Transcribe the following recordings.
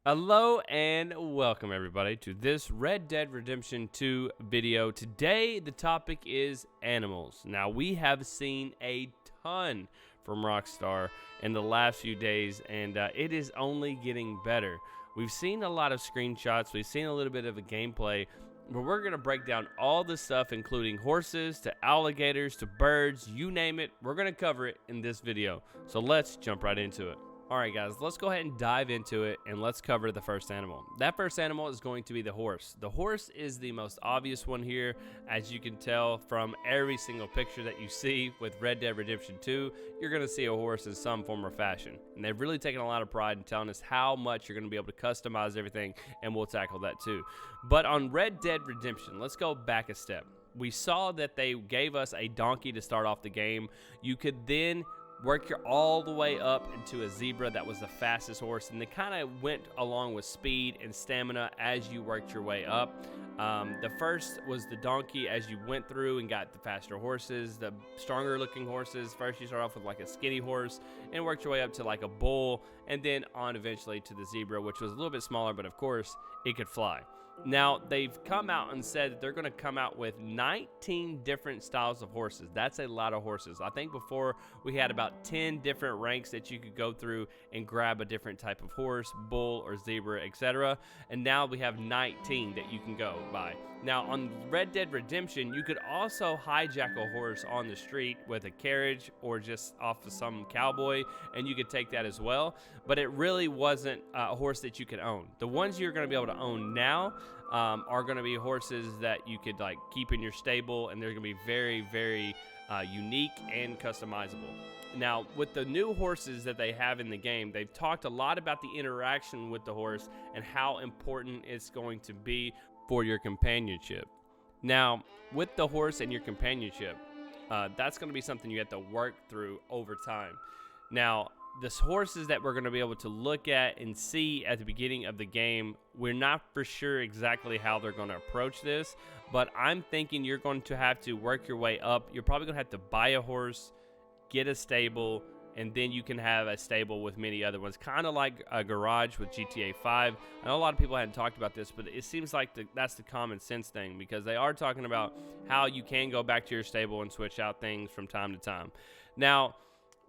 Hello and welcome everybody to this Red Dead Redemption 2 video. Today the topic is animals. Now we have seen a ton from Rockstar in the last few days and it is only getting better. We've seen a lot of screenshots, we've seen a little bit of a gameplay, but we're going to break down all the stuff including horses to alligators to birds, you name it. We're going to cover it in this video. So let's jump right into it. Alright guys, let's go ahead and dive into it and let's cover the first animal. That first animal is going to be the horse. The horse is the most obvious one here, as you can tell from every single picture that you see with Red Dead Redemption 2. You're going to see a horse in some form or fashion. And they've really taken a lot of pride in telling us how much you're going to be able to customize everything, and we'll tackle that too. But on Red Dead Redemption, let's go back a step. We saw that they gave us a donkey to start off the game. You could then work your all the way up into a zebra. That was the fastest horse, and they kind of went along with speed and stamina as you worked your way up. The first was the donkey. As you went through and got the faster horses, the stronger looking horses, first you start off with like a skinny horse and worked your way up to like a bull, and then on eventually to the zebra, which was a little bit smaller, but of course it could fly. Now, they've come out and said that they're going to come out with 19 different styles of horses. That's a lot of horses. I think before we had about 10 different ranks that you could go through and grab a different type of horse, bull or zebra, etc. And now we have 19 that you can go by. Now, on Red Dead Redemption, you could also hijack a horse on the street with a carriage or just off of some cowboy, and you could take that as well. But it really wasn't a horse that you could own. The ones you're going to be able to own now are going to be horses that you could like keep in your stable, and they're going to be very, very unique and customizable. Now, with the new horses that they have in the game, they've talked a lot about the interaction with the horse and how important it's going to be for your companionship. Now, with the horse and your companionship, that's going to be something you have to work through over time. Now, the horses that we're going to be able to look at and see at the beginning of the game, we're not for sure exactly how they're going to approach this, but I'm thinking you're going to have to work your way up. You're probably going to have to buy a horse, get a stable, and then you can have a stable with many other ones, kind of like a garage with GTA 5. I know a lot of people hadn't talked about this, but it seems like that's the common sense thing, because they are talking about how you can go back to your stable and switch out things from time to time. Now,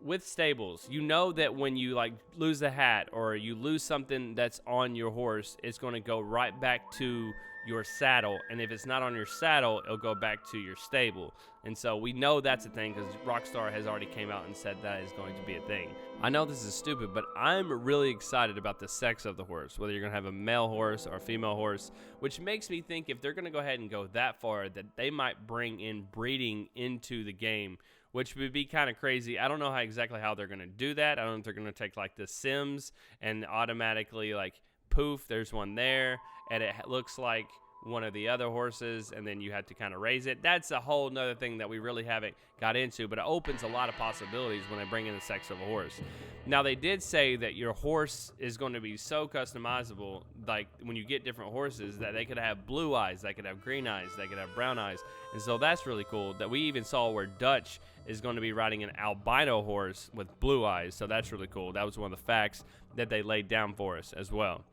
with stables, you know that when you like lose a hat or you lose something that's on your horse, it's going to go right back to your saddle, and if it's not on your saddle, it'll go back to your stable. And so we know that's a thing because Rockstar has already came out and said that is going to be a thing. I know this is stupid, but I'm really excited about the sex of the horse, whether you're going to have a male horse or a female horse, which makes me think if they're going to go ahead and go that far, that they might bring in breeding into the game, which would be kind of crazy. I don't know exactly how they're going to do that. I don't know if they're going to take like the Sims and automatically like poof, there's one there, and it looks like one of the other horses, and then you have to kind of raise it. That's a whole nother thing that we really haven't got into, but it opens a lot of possibilities when they bring in the sex of a horse. Now, they did say that your horse is going to be so customizable, like when you get different horses, that they could have blue eyes, they could have green eyes, they could have brown eyes, and so that's really cool. That we even saw where Dutch is going to be riding an albino horse with blue eyes, so that's really cool. That was one of the facts that they laid down for us as well.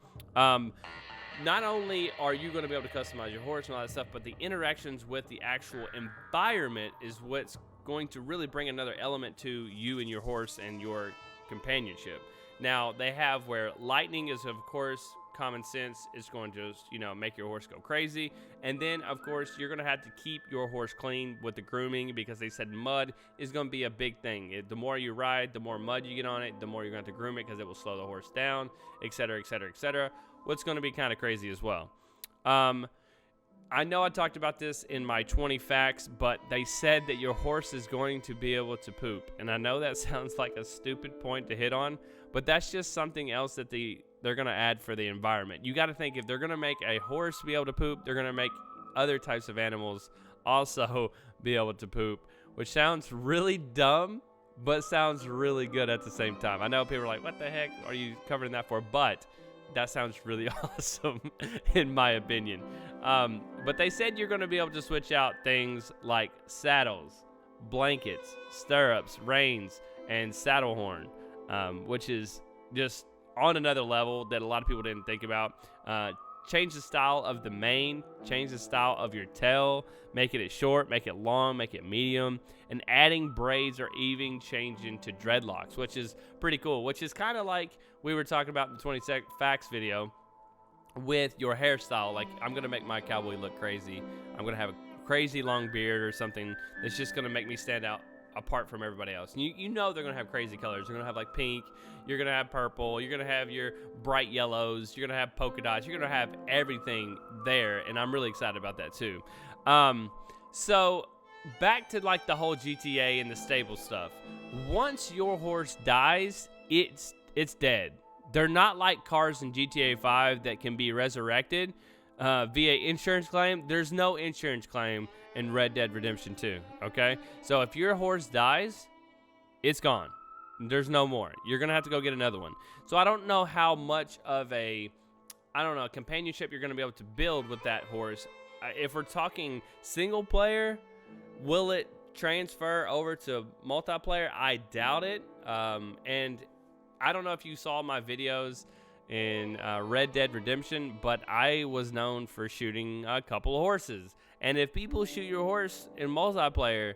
Not only are you going to be able to customize your horse and all that stuff, but the interactions with the actual environment is what's going to really bring another element to you and your horse and your companionship. Now, they have where lightning is, of course, common sense. It's going to, make your horse go crazy. And then, of course, you're going to have to keep your horse clean with the grooming, because they said mud is going to be a big thing. The more you ride, the more mud you get on it, the more you're going to have to groom it because it will slow the horse down, etc., etc., etc. What's going to be kind of crazy as well. I know I talked about this in my 20 facts, but they said that your horse is going to be able to poop. And I know that sounds like a stupid point to hit on, but that's just something else that they're going to add for the environment. You got to think, if they're going to make a horse be able to poop, they're going to make other types of animals also be able to poop, which sounds really dumb, but sounds really good at the same time. I know people are like, what the heck are you covering that for? But that sounds really awesome in my opinion. But they said you're going to be able to switch out things like saddles, blankets, stirrups, reins, and saddle horn, which is just on another level that a lot of people didn't think about. Change the style of the mane, change the style of your tail, making it short, make it long, make it medium, and adding braids or even changing to dreadlocks, which is pretty cool, which is kind of like we were talking about in the 20 facts video with your hairstyle. Like, I'm going to make my cowboy look crazy. I'm going to have a crazy long beard or something that's just going to make me stand out apart from everybody else. And you know they're going to have crazy colors. They're going to have like pink, you're going to have purple, you're going to have your bright yellows, you're going to have polka dots, you're going to have everything there, and I'm really excited about that too. So back to like the whole GTA and the stable stuff. Once your horse dies, it's dead. They're not like cars in GTA 5 that can be resurrected via insurance claim. There's no insurance claim in Red Dead Redemption 2, okay? So if your horse dies, it's gone. There's no more. You're going to have to go get another one. So I don't know how much of a companionship you're going to be able to build with that horse. If we're talking single player, will it transfer over to multiplayer? I doubt it. And I don't know if you saw my videos in Red Dead Redemption, but I was known for shooting a couple of horses. And if people shoot your horse in multiplayer,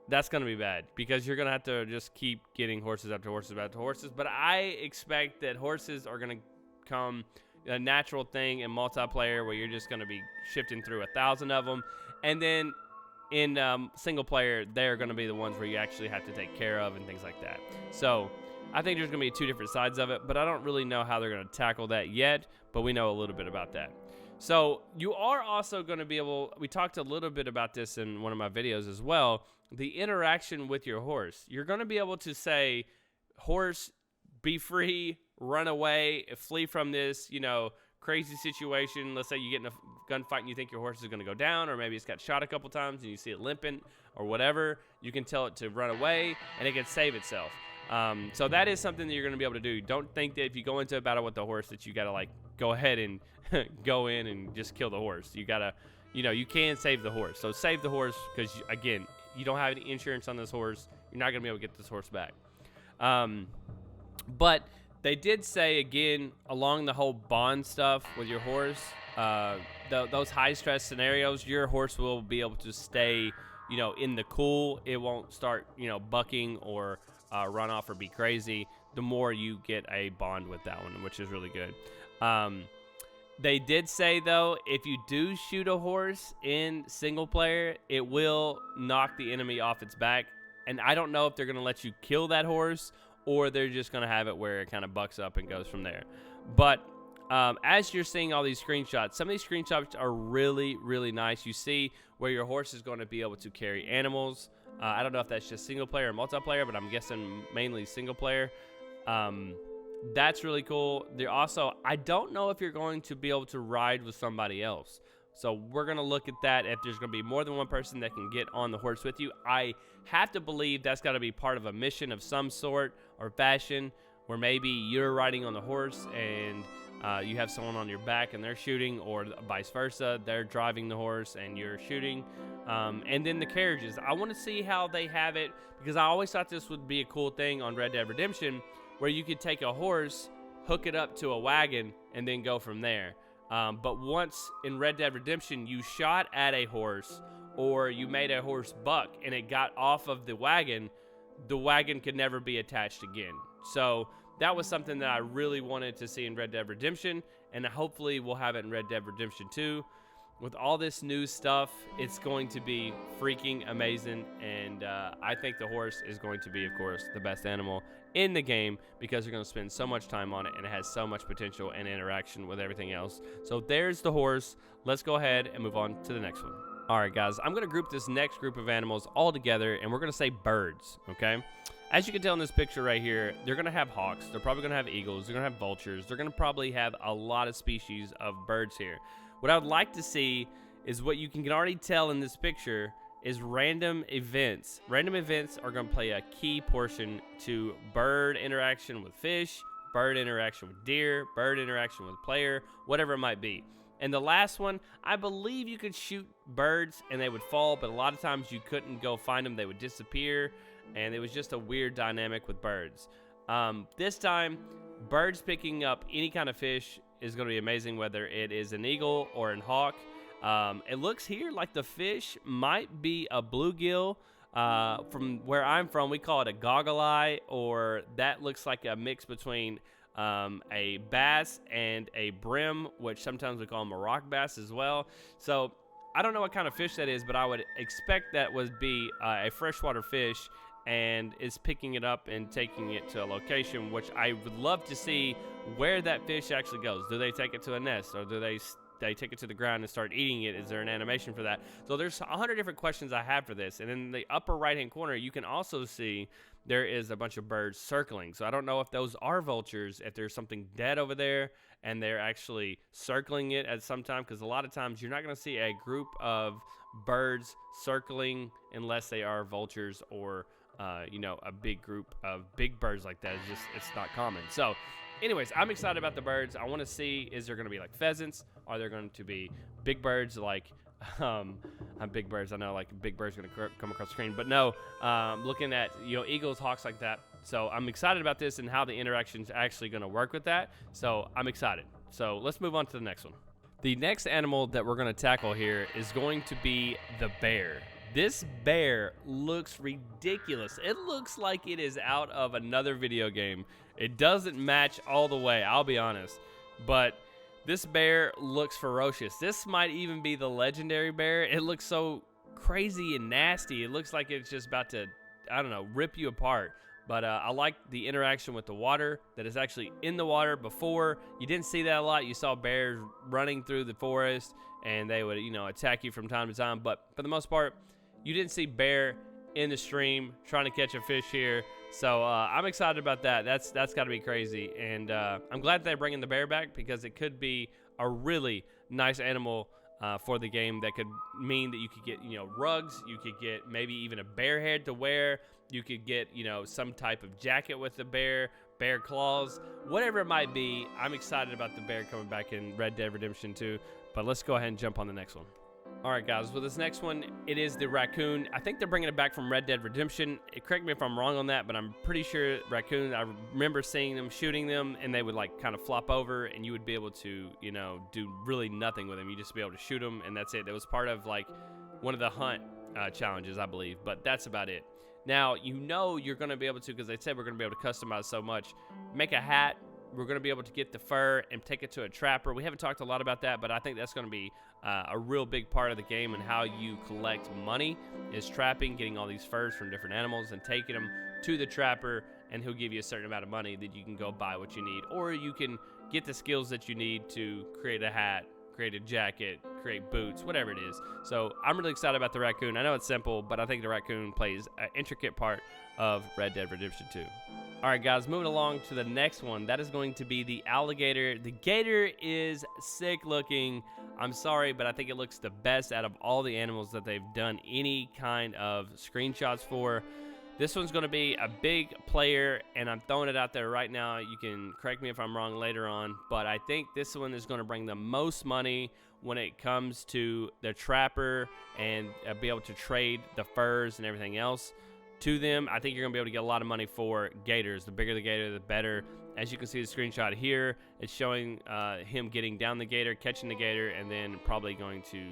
that's going to be bad, because you're going to have to just keep getting horses after horses after horses. But I expect that horses are going to become a natural thing in multiplayer, where you're just going to be shifting through 1,000 of them. And then in single player, they're going to be the ones where you actually have to take care of and things like that. So I think there's going to be two different sides of it, but I don't really know how they're going to tackle that yet, but we know a little bit about that. So you are also going to be able, we talked a little bit about this in one of my videos as well, the interaction with your horse. You're going to be able to say, horse, be free, run away, flee from this, crazy situation. Let's say you get in a gunfight and you think your horse is going to go down, or maybe it's got shot a couple times and you see it limping or whatever. You can tell it to run away and it can save itself. So that is something that you're going to be able to do. Don't think that if you go into a battle with the horse that you got to like go ahead and go in and just kill the horse. You got to, you can save the horse. So save the horse, because again, you don't have any insurance on this horse. You're not going to be able to get this horse back. But they did say, again, along the whole bond stuff with your horse, those high stress scenarios, your horse will be able to stay, in the cool. It won't start, bucking or run off or be crazy. The more you get a bond with that one, which is really good. They did say, though, if you do shoot a horse in single player, it will knock the enemy off its back. And I don't know if they're going to let you kill that horse, or they're just going to have it where it kind of bucks up and goes from there. But as you're seeing all these screenshots, some of these screenshots are really, really nice. You see where your horse is going to be able to carry animals. I don't know if that's just single player or multiplayer, but I'm guessing mainly single player. That's really cool. They're also, I don't know if you're going to be able to ride with somebody else. So we're going to look at that, if there's going to be more than one person that can get on the horse with you. I have to believe that's got to be part of a mission of some sort or fashion, where maybe you're riding on the horse and you have someone on your back and they're shooting, or vice versa. They're driving the horse and you're shooting. And then the carriages. I want to see how they have it, because I always thought this would be a cool thing on Red Dead Redemption, where you could take a horse, hook it up to a wagon, and then go from there. But once in Red Dead Redemption you shot at a horse, or you made a horse buck and it got off of the wagon could never be attached again. So that was something that I really wanted to see in Red Dead Redemption, and hopefully we'll have it in Red Dead Redemption 2. With all this new stuff, it's going to be freaking amazing, and I think the horse is going to be, of course, the best animal in the game, because you're going to spend so much time on it, and it has so much potential and interaction with everything else. So there's the horse. Let's go ahead and move on to the next one. All right, guys, I'm going to group this next group of animals all together, and we're going to say birds, okay? As you can tell in this picture right here, they're going to have hawks. They're probably going to have eagles. They're going to have vultures. They're going to probably have a lot of species of birds here. What I would like to see is what you can already tell in this picture is random events. Random events are going to play a key portion to bird interaction with fish, bird interaction with deer, bird interaction with player, whatever it might be. And the last one, I believe you could shoot birds and they would fall, but a lot of times you couldn't go find them. They would disappear, and it was just a weird dynamic with birds. This time, birds picking up any kind of fish is going to be amazing, whether it is an eagle or an hawk. It looks here like the fish might be a bluegill. From where I'm from, we call it a goggle eye, or that looks like a mix between a bass and a brim, which sometimes we call them a rock bass as well. So I don't know what kind of fish that is, but I would expect that would be a freshwater fish, and is picking it up and taking it to a location, which I would love to see where that fish actually goes. Do they take it to a nest, or do they take it to the ground and start eating it? Is there an animation for that? So there's 100 different questions I have for this. And in the upper right-hand corner, you can also see there is a bunch of birds circling. So I don't know if those are vultures, if there's something dead over there and they're actually circling it at some time, because a lot of times you're not going to see a group of birds circling unless they are vultures or a big group of big birds like that. It's not common. So anyways, I'm excited about the birds. I want to see, is there going to be like pheasants? Are there going to be big birds like, big birds? I know like big birds going to come across the screen, but no, looking at, eagles, hawks like that. So I'm excited about this and how the interaction's actually going to work with that. So I'm excited. So let's move on to the next one. The next animal that we're going to tackle here is going to be the bear. This bear looks ridiculous. It looks like it is out of another video game. It doesn't match all the way, I'll be honest. But this bear looks ferocious. This might even be the legendary bear. It looks so crazy and nasty. It looks like it's just about to, rip you apart. But I like the interaction with the water, that is actually in the water. Before, you didn't see that a lot. You saw bears running through the forest, and they would, attack you from time to time. But for the most part, you didn't see bear in the stream trying to catch a fish here. So I'm excited about that. That's got to be crazy. And I'm glad they're bringing the bear back, because it could be a really nice animal for the game. That could mean that you could get, rugs. You could get maybe even a bear head to wear. You could get, some type of jacket with the bear claws, whatever it might be. I'm excited about the bear coming back in Red Dead Redemption 2. But let's go ahead and jump on the next one. All right, guys, with this next one, it is the raccoon. I think they're bringing it back from Red Dead Redemption. Correct me if I'm wrong on that, but I'm pretty sure raccoon, I remember seeing them, shooting them, and they would like kind of flop over, and you would be able to, do really nothing with them. You just be able to shoot them, and that's it. That was part of like one of the hunt challenges, I believe, but that's about it. Now, you're going to be able to, because they said we're going to be able to customize so much, make a hat. We're going to be able to get the fur and take it to a trapper. We haven't talked a lot about that, but I think that's going to be a real big part of the game, and how you collect money is trapping, getting all these furs from different animals and taking them to the trapper, and he'll give you a certain amount of money that you can go buy what you need, or you can get the skills that you need to create a hat, create a jacket, create boots, whatever it is. So I'm really excited about the raccoon. I know it's simple, but I think the raccoon plays an intricate part of Red Dead Redemption 2. All right, guys, moving along to the next one. That is going to be the alligator. The gator is sick looking. I'm sorry, but I think it looks the best out of all the animals that they've done any kind of screenshots for. This one's going to be a big player, and I'm throwing it out there right now. You can correct me if I'm wrong later on, but I think this one is going to bring the most money when it comes to the trapper, and be able to trade the furs and everything else to them. I think you're going to be able to get a lot of money for gators. The bigger the gator, the better. As you can see the screenshot here, it's showing him getting down the gator, catching the gator, and then probably going to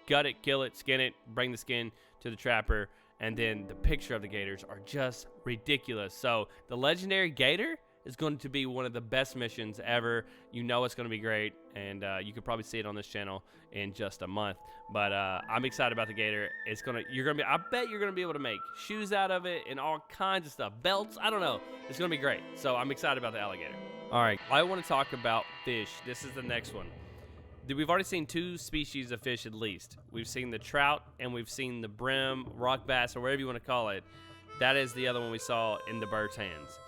gut it, kill it, skin it, bring the skin to the trapper, and then the picture of the gators are just ridiculous. So the legendary gator is going to be one of the best missions ever. It's going to be great, and you could probably see it on this channel in just a month. But I'm excited about the gator. I bet you're gonna be able to make shoes out of it and all kinds of stuff, belts. I don't know. It's gonna be great. So I'm excited about the alligator. All right, I want to talk about fish. This is the next one. We've already seen 2 species of fish at least. We've seen the trout, and we've seen the brim, rock bass, or whatever you want to call it. That is the other one we saw in the bird's hands.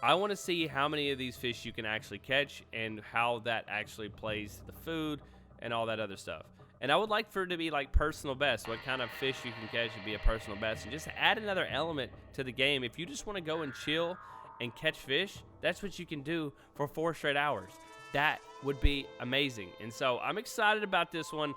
I want to see how many of these fish you can actually catch, and how that actually plays to the food and all that other stuff. And I would like for it to be like personal best. What kind of fish you can catch would be a personal best, and just add another element to the game. If you just want to go and chill and catch fish, that's what you can do for 4 straight hours. That would be amazing. And so I'm excited about this one.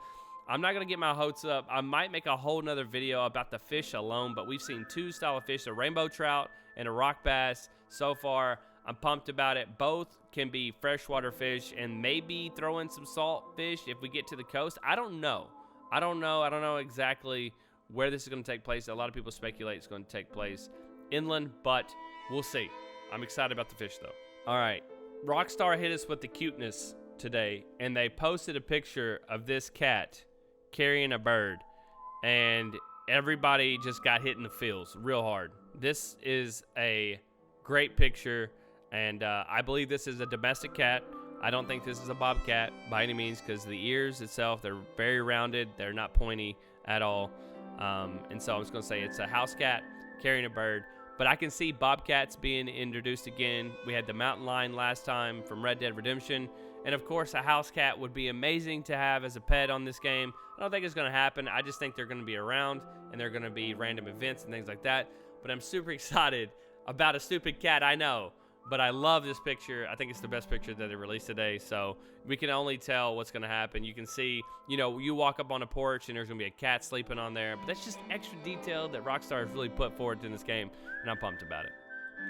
I'm not going to get my hopes up. I might make a whole nother video about the fish alone, but we've seen 2 style of fish, a rainbow trout and a rock bass so far. I'm pumped about it. Both can be freshwater fish and maybe throw in some salt fish if we get to the coast. I don't know. I don't know exactly where this is going to take place. A lot of people speculate it's going to take place inland, but we'll see. I'm excited about the fish, though. All right. Rockstar hit us with the cuteness today, and they posted a picture of this cat carrying a bird, and everybody just got hit in the feels real hard. This is a great picture, and I believe this is a domestic cat. I don't think this is a bobcat by any means, because the ears itself, they're very rounded. They're not pointy at all. And so I'm just going to say it's a house cat carrying a bird. But I can see bobcats being introduced again. We had the mountain lion last time from Red Dead Redemption. And, of course, a house cat would be amazing to have as a pet on this game. I don't think it's going to happen. I just think they're going to be around, and they're going to be random events and things like that. But I'm super excited about a stupid cat, I know. But I love this picture. I think it's the best picture that they released today. So we can only tell what's going to happen. You can see, you know, you walk up on a porch and there's going to be a cat sleeping on there. But that's just extra detail that Rockstar has really put forward in this game. And I'm pumped about it.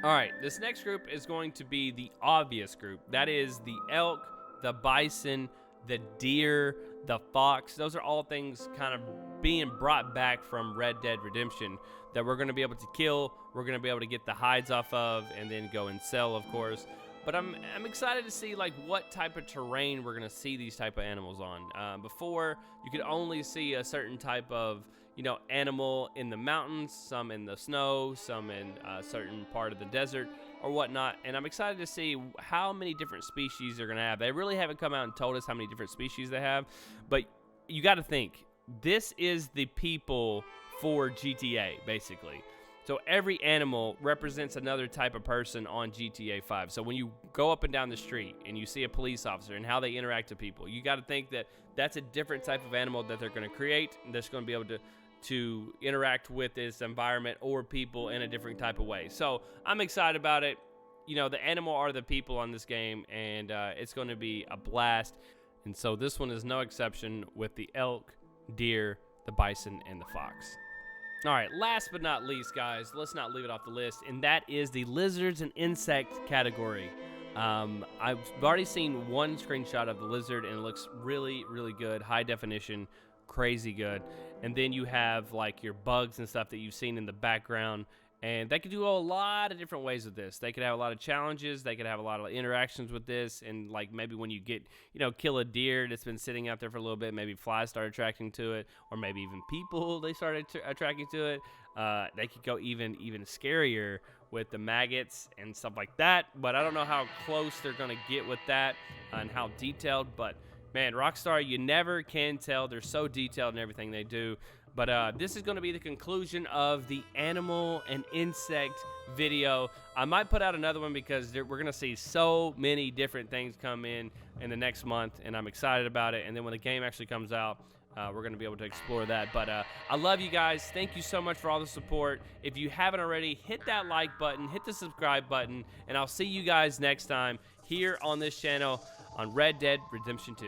All right, this next group is going to be the obvious group. That is the elk, the bison, the deer, the fox. Those are all things kind of being brought back from Red Dead Redemption that we're going to be able to kill. We're going to be able to get the hides off of and then go and sell, of course. But I'm excited to see like what type of terrain we're going to see these type of animals on. Before, you could only see a certain type of, you know, animal in the mountains, some in the snow, some in a certain part of the desert or whatnot. And I'm excited to see how many different species they're going to have. They really haven't come out and told us how many different species they have. But you got to think, this is the people for GTA, basically. So every animal represents another type of person on GTA 5. So when you go up and down the street and you see a police officer and how they interact with people, you got to think that that's a different type of animal that they're going to create that's going to be able to interact with this environment or people in a different type of way. So I'm excited about it. You know, the animal are the people on this game, and it's going to be a blast. And so this one is no exception with the elk, deer, the bison, and the fox. All right, last but not least, guys, let's not leave it off the list, and that is the lizards and insect category. I've already seen one screenshot of the lizard, and it looks really, really good, high definition, crazy good. And then you have like your bugs and stuff that you've seen in the background, and they could do a lot of different ways with this. They could have a lot of challenges. They could have a lot of interactions with this. And like maybe when you get, you know, kill a deer that's been sitting out there for a little bit, maybe flies start attracting to it, or maybe even people, they started attracting to it. They could go even scarier with the maggots and stuff like that. But I don't know how close they're going to get with that and how detailed. But man, Rockstar, you never can tell. They're so detailed in everything they do. But this is going to be the conclusion of the animal and insect video. I might put out another one because we're going to see so many different things come in the next month, and I'm excited about it. And then when the game actually comes out, we're going to be able to explore that. But I love you guys. Thank you so much for all the support. If you haven't already, hit that like button, hit the subscribe button, and I'll see you guys next time here on this channel on Red Dead Redemption 2.